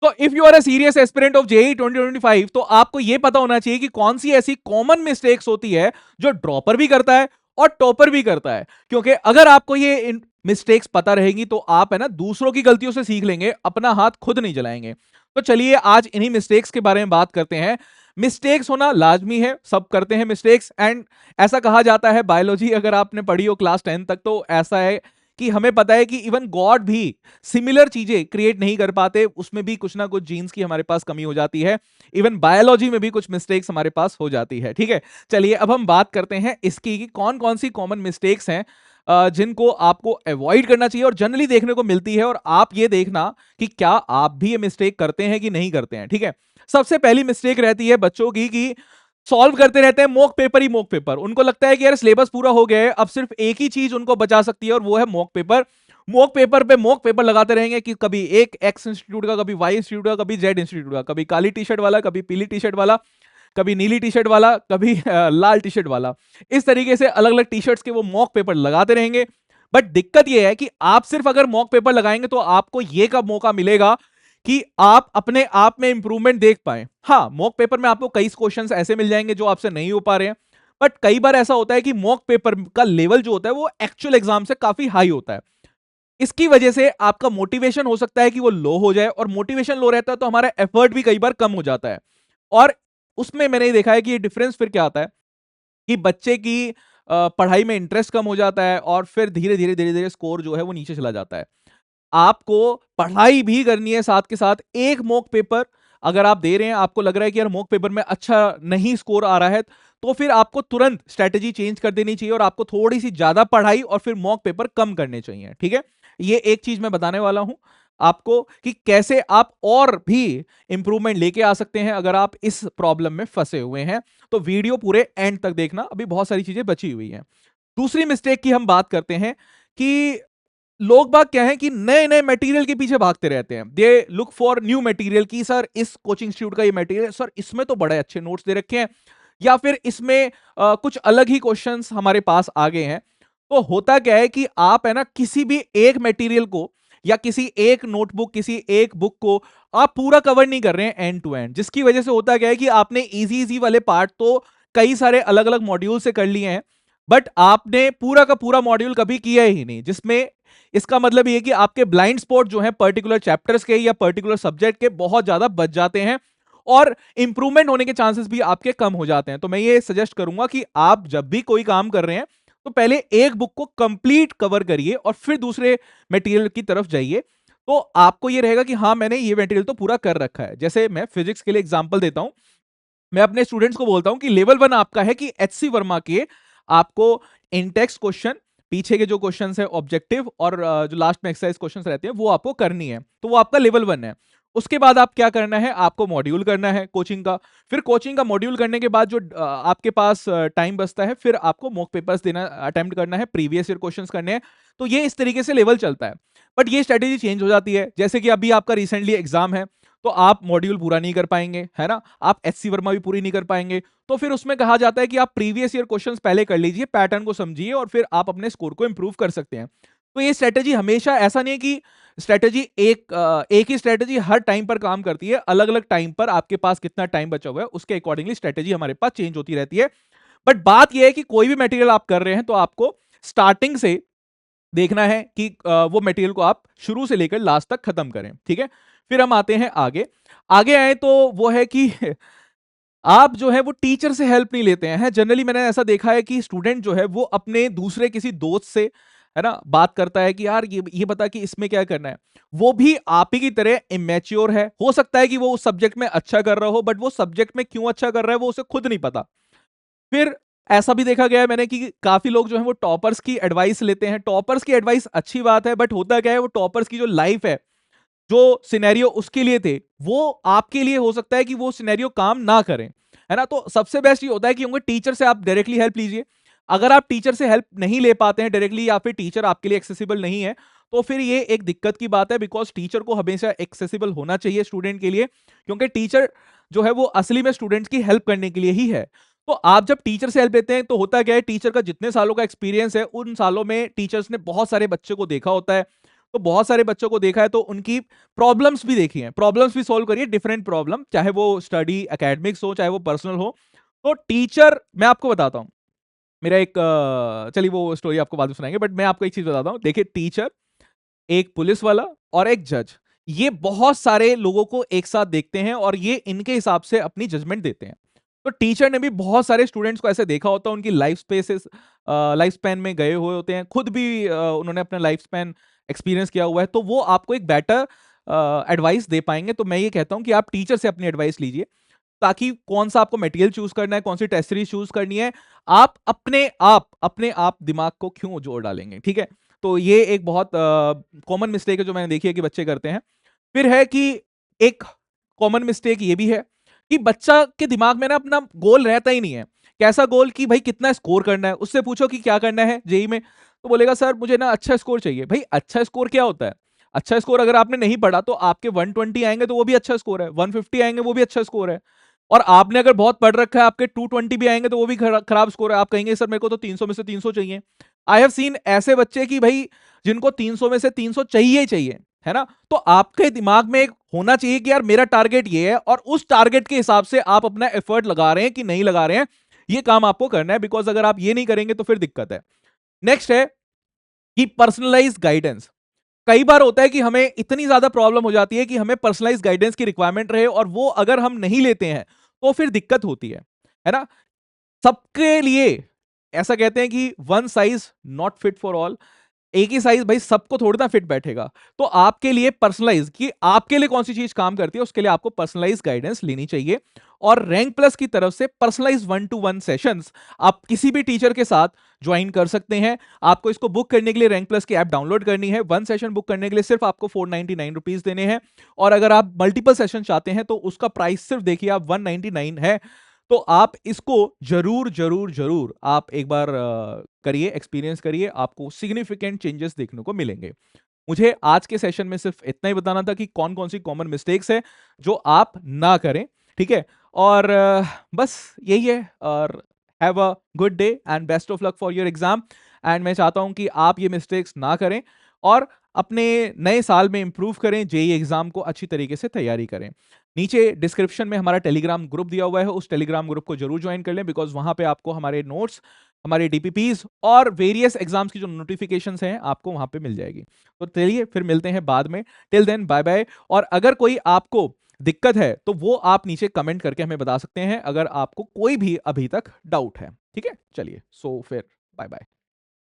तो if you are a serious aspirant of JEE 2025 तो आपको यह पता होना चाहिए कि कौन सी ऐसी कॉमन मिस्टेक्स होती है जो ड्रॉपर भी करता है और टॉपर भी करता है। क्योंकि अगर आपको ये मिस्टेक्स पता रहेंगी तो आप है ना दूसरों की गलतियों से सीख लेंगे, अपना हाथ खुद नहीं जलाएंगे। तो चलिए आज इन्हीं मिस्टेक्स के बारे में बात करते हैं। मिस्टेक्स होना लाजमी है, सब करते हैं मिस्टेक्स। एंड ऐसा कहा जाता है, बायोलॉजी अगर आपने पढ़ी हो क्लास 10 तक तो ऐसा है कि हमें पता है कि इवन गॉड भी सिमिलर चीजें क्रिएट नहीं कर पाते, उसमें भी कुछ ना कुछ जीन्स की हमारे पास कमी हो जाती है। इवन बायोलॉजी में भी कुछ मिस्टेक्स हमारे पास हो जाती है। ठीक है, चलिए अब हम बात करते हैं इसकी कि कौन कौन सी कॉमन मिस्टेक्स हैं जिनको आपको अवॉइड करना चाहिए और जनरली देखने को मिलती है, और आप ये देखना कि क्या आप भी ये मिस्टेक करते हैं कि नहीं करते हैं। ठीक है, सबसे पहली मिस्टेक रहती है बच्चों की कि सॉल्व करते रहते हैं मॉक पेपर ही मॉक पेपर। उनको लगता है कि यार सिलेबस पूरा हो गया है, अब सिर्फ एक ही चीज उनको बचा सकती है और वो है मॉक पेपर। मॉक पेपर पे मॉक पेपर लगाते रहेंगे कि कभी एक एक्स इंस्टीट्यूट का, कभी वाई इंस्टीट्यूट का, कभी जेड इंस्टीट्यूट का, कभी काली टी शर्ट वाला, कभी पीली टी शर्ट वाला, कभी नीली टी शर्ट वाला, कभी लाल टी शर्ट वाला। इस तरीके से अलग अलग टी शर्ट्स के वो मॉक पेपर लगाते रहेंगे। बट दिक्कत यह है कि आप सिर्फ अगर मॉक पेपर लगाएंगे तो आपको यह कब मौका मिलेगा कि आप अपने आप में इंप्रूवमेंट देख पाए। हाँ, मॉक पेपर में आपको कई क्वेश्चंस ऐसे मिल जाएंगे जो आपसे नहीं हो पा रहे हैं, बट कई बार ऐसा होता है कि मॉक पेपर का लेवल जो होता है वो एक्चुअल एग्जाम से काफी हाई होता है। इसकी वजह से आपका मोटिवेशन हो सकता है कि वो लो हो जाए, और मोटिवेशन लो रहता है तो हमारा एफर्ट भी कई बार कम हो जाता है। और उसमें मैंने देखा है कि ये डिफरेंस फिर क्या आता है कि बच्चे की पढ़ाई में इंटरेस्ट कम हो जाता है और फिर धीरे धीरे स्कोर जो है वो नीचे चला जाता है। आपको पढ़ाई भी करनी है साथ के साथ। एक मॉक पेपर अगर आप दे रहे हैं, आपको लग रहा है कि यार मॉक पेपर में अच्छा नहीं स्कोर आ रहा है, तो फिर आपको तुरंत स्ट्रेटेजी चेंज कर देनी चाहिए और आपको थोड़ी सी ज्यादा पढ़ाई और फिर मॉक पेपर कम करने चाहिए। ठीक है, ये एक चीज मैं बताने वाला हूं आपको कि कैसे आप और भी इंप्रूवमेंट लेके आ सकते हैं अगर आप इस प्रॉब्लम में फंसे हुए हैं। तो वीडियो पूरे एंड तक देखना, अभी बहुत सारी चीजें बची हुई हैं। दूसरी मिस्टेक की हम बात करते हैं कि लोग बाग क्या है कि नए नए मटेरियल के पीछे भागते रहते हैं। They look for new material की सर इस कोचिंग इंस्टीट्यूट का ये मटेरियल, सर इसमें तो बड़े अच्छे नोट्स दे रखे हैं, या फिर इसमें कुछ अलग ही क्वेश्चंस हमारे पास आ गए हैं। तो होता क्या है कि आप है ना किसी भी एक मटेरियल को या किसी एक नोटबुक, किसी एक बुक को आप पूरा कवर नहीं कर रहे हैं एंड टू एंड, जिसकी वजह से होता क्या है कि आपने इजी इजी वाले पार्ट तो कई सारे अलग अलग मॉड्यूल से कर लिए हैं, बट आपने पूरा का पूरा मॉड्यूल कभी किया ही नहीं। जिसमें इसका मतलब ये कि आपके ब्लाइंड स्पॉट जो है पर्टिकुलर चैप्टर्स के या पर्टिकुलर सब्जेक्ट के बहुत ज्यादा बच जाते हैं और इंप्रूवमेंट होने के चांसेस भी आपके कम हो जाते हैं। तो मैं ये सजेस्ट करूंगा कि आप जब भी कोई काम कर रहे हैं तो पहले एक बुक को कंप्लीट कवर करिए और फिर दूसरे मटेरियल की तरफ जाइए। तो आपको ये रहेगा कि हाँ मैंने ये मटेरियल तो पूरा कर रखा है। जैसे मैं फिजिक्स के लिए एग्जांपल देता हूं, मैं अपने स्टूडेंट्स को बोलता हूं कि लेवल 1 आपका है कि एचसी वर्मा के आपको इंटेक्स क्वेश्चन, पीछे के जो क्वेश्चंस है ऑब्जेक्टिव और जो लास्ट में एक्सरसाइज क्वेश्चंस रहते हैं वो आपको करनी है। तो वो आपका लेवल 1 है। उसके बाद आप क्या करना है, आपको मॉड्यूल करना है कोचिंग का। फिर कोचिंग का मॉड्यूल करने के बाद जो आपके पास टाइम बचता है, फिर आपको मॉक पेपर्स देना, अटेम्प्ट करना है, प्रीवियस ईयर क्वेश्चंस करने हैं। तो ये इस तरीके से लेवल चलता है। बट ये स्ट्रेटेजी चेंज हो जाती है, जैसे कि अभी आपका रिसेंटली एग्जाम है तो आप मॉड्यूल पूरा नहीं कर पाएंगे, है ना, आप एचसी वर्मा भी पूरी नहीं कर पाएंगे। तो फिर उसमें कहा जाता है कि आप प्रीवियस ईयर क्वेश्चंस पहले कर लीजिए, पैटर्न को समझिए और फिर आप अपने स्कोर को इंप्रूव कर सकते हैं। तो ये स्ट्रेटेजी हमेशा ऐसा नहीं है कि स्ट्रेटेजी एक ही स्ट्रेटेजी हर टाइम पर काम करती है। अलग अलग टाइम पर आपके पास कितना टाइम बचा हुआ है उसके अकॉर्डिंगली स्ट्रेटेजी हमारे पास चेंज होती रहती है। बट बात यह है कि कोई भी मटेरियल आप कर रहे हैं तो आपको स्टार्टिंग से देखना है कि वो मटेरियल को आप शुरू से लेकर लास्ट तक खत्म करें। ठीक है, फिर हम आते हैं आगे। आगे आए तो वो है कि आप जो है वो टीचर से हेल्प नहीं लेते हैं। जनरली मैंने ऐसा देखा है कि स्टूडेंट जो है वो अपने दूसरे किसी दोस्त से है ना बात करता है कि यार ये बता कि इसमें क्या करना है। वो भी आप ही की तरह इमेच्योर है, हो सकता है कि वो उस सब्जेक्ट में अच्छा कर रहा हो, बट वो सब्जेक्ट में क्यों अच्छा कर रहा है वो उसे खुद नहीं पता। फिर ऐसा भी देखा गया है मैंने कि काफी लोग जो है वो टॉपर्स की एडवाइस लेते हैं। टॉपर्स की एडवाइस अच्छी बात है, बट होता क्या है वो टॉपर्स की जो लाइफ है, जो सिनेरियो उसके लिए थे वो आपके लिए हो सकता है कि वो सिनेरियो काम ना करें, है ना। तो सबसे बेस्ट ये होता है कि होंगे टीचर से आप डायरेक्टली हेल्प लीजिए। अगर आप टीचर से हेल्प नहीं ले पाते हैं डायरेक्टली या फिर टीचर आपके लिए एक्सेसिबल नहीं है, तो फिर ये एक दिक्कत की बात है, बिकॉज टीचर को हमेशा एक्सेसिबल होना चाहिए स्टूडेंट के लिए, क्योंकि टीचर जो है वो असली में स्टूडेंट्स की हेल्प करने के लिए ही है। तो आप जब टीचर से हेल्प लेते हैं तो होता क्या है, टीचर का जितने सालों का एक्सपीरियंस है उन सालों में टीचर्स ने बहुत सारे बच्चे को देखा होता है। तो बहुत सारे बच्चों को देखा है, तो उनकी प्रॉब्लम्स भी देखी हैं, प्रॉब्लम्स भी सॉल्व करिए, डिफरेंट प्रॉब्लम, चाहे वो स्टडी एकेडमिक्स हो, चाहे वो पर्सनल हो। तो टीचर, मैं आपको बताता हूँ, मेरा एक चलिए वो स्टोरी आपको बाद में सुनाएंगे, बट मैं आपको एक चीज बताता हूँ। देखिए, टीचर, एक पुलिस वाला और एक जज, ये बहुत सारे लोगों को एक साथ देखते हैं और ये इनके हिसाब से अपनी जजमेंट देते हैं। तो टीचर ने भी बहुत सारे स्टूडेंट्स को ऐसे देखा होता है, उनकी लाइफ स्पैन में गए हुए होते हैं, खुद भी उन्होंने अपना लाइफ स्पैन एक्सपीरियंस किया हुआ है, तो वो आपको एक बेटर एडवाइस दे पाएंगे। तो मैं ये कहता हूं कि आप टीचर से अपनी एडवाइस लीजिए, ताकि कौन सा आपको मटेरियल चूज करना है, कौन सी टेस्ट सीरीज चूज करनी है, आप अपने आप दिमाग को क्यों जोर डालेंगे, ठीक है। तो ये एक बहुत कॉमन मिस्टेक है जो मैंने देखी है कि बच्चे करते हैं। फिर है कि एक कॉमन मिस्टेक ये भी है कि बच्चा के दिमाग में ना अपना गोल रहता ही नहीं है। कैसा गोल कि भाई कितना स्कोर करना है, उससे पूछो कि क्या करना है जेई में, तो बोलेगा सर मुझे ना अच्छा स्कोर चाहिए। भाई अच्छा स्कोर क्या होता है? अच्छा स्कोर अगर आपने नहीं पढ़ा तो आपके 120 आएंगे तो वो भी अच्छा स्कोर है, 150 आएंगे वो भी अच्छा स्कोर है, और आपने अगर बहुत पढ़ रखा है आपके 220 भी आएंगे तो वो भी खराब स्कोर है। आप कहेंगे सर मेरे को तो 300 में से 300 चाहिए। आई हैव सीन ऐसे बच्चे कि भाई जिनको 300 में से 300 चाहिए ही चाहिए, है ना। तो आपके दिमाग में एक होना चाहिए कि यार मेरा टारगेट ये है, और उस टारगेट के हिसाब से आप अपना एफर्ट लगा रहे हैं कि नहीं लगा रहे हैं, ये काम आपको करना है। बिकॉज अगर आप ये नहीं करेंगे तो फिर दिक्कत है। नेक्स्ट है कि पर्सनलाइज गाइडेंस। कई बार होता है कि हमें इतनी ज्यादा प्रॉब्लम हो जाती है कि हमें पर्सनलाइज गाइडेंस की रिक्वायरमेंट रहे, और वो अगर हम नहीं लेते हैं तो फिर दिक्कत होती है ना। सबके लिए ऐसा कहते हैं कि one size not fit for all, एक ही साइज भाई सबको थोड़ी ना फिट बैठेगा। तो आपके लिए पर्सनलाइज, कि आपके लिए कौन सी चीज काम करती है, उसके लिए आपको पर्सनलाइज गाइडेंस लेनी चाहिए। और रैंक प्लस की तरफ से पर्सनलाइज 1-to-1 सेशंस आप किसी भी टीचर के साथ ज्वाइन कर सकते हैं। आपको इसको बुक करने के लिए रैंक प्लस की ऐप डाउनलोड करनी है। 1 सेशन बुक करने के लिए सिर्फ आपको 499 रुपीज देने हैं, और अगर आप मल्टीपल सेशन चाहते हैं तो उसका प्राइस सिर्फ देखिए आप 199 है। तो आप इसको जरूर जरूर जरूर आप एक बार करिए, एक्सपीरियंस करिए, आपको सिग्निफिकेंट चेंजेस देखने को मिलेंगे। मुझे आज के सेशन में सिर्फ इतना ही बताना था कि कौन कौन सी कॉमन मिस्टेक्स है जो आप ना करें, ठीक है। और बस यही है। और have a good day and best of luck for your exam. And मैं चाहता हूं कि आप ये मिस्टेक्स ना करें और अपने नए साल में इंप्रूव करें, जेई एग्जाम को अच्छी तरीके से तैयारी करें। नीचे डिस्क्रिप्शन में हमारा टेलीग्राम ग्रुप दिया हुआ है, उस टेलीग्राम ग्रुप को जरूर ज्वाइन कर लें, बिकॉज वहां पे आपको हमारे नोट्स, हमारे डीपीपीज और वेरियस एग्जाम्स की जो नोटिफिकेशंस हैं आपको वहां पे मिल जाएगी। तो चलिए फिर मिलते हैं बाद में। Till then bye bye. और अगर कोई आपको दिक्कत है तो वो आप नीचे कमेंट करके हमें बता सकते हैं, अगर आपको कोई भी अभी तक डाउट है, ठीक है। चलिए, सो फिर बाय बाय।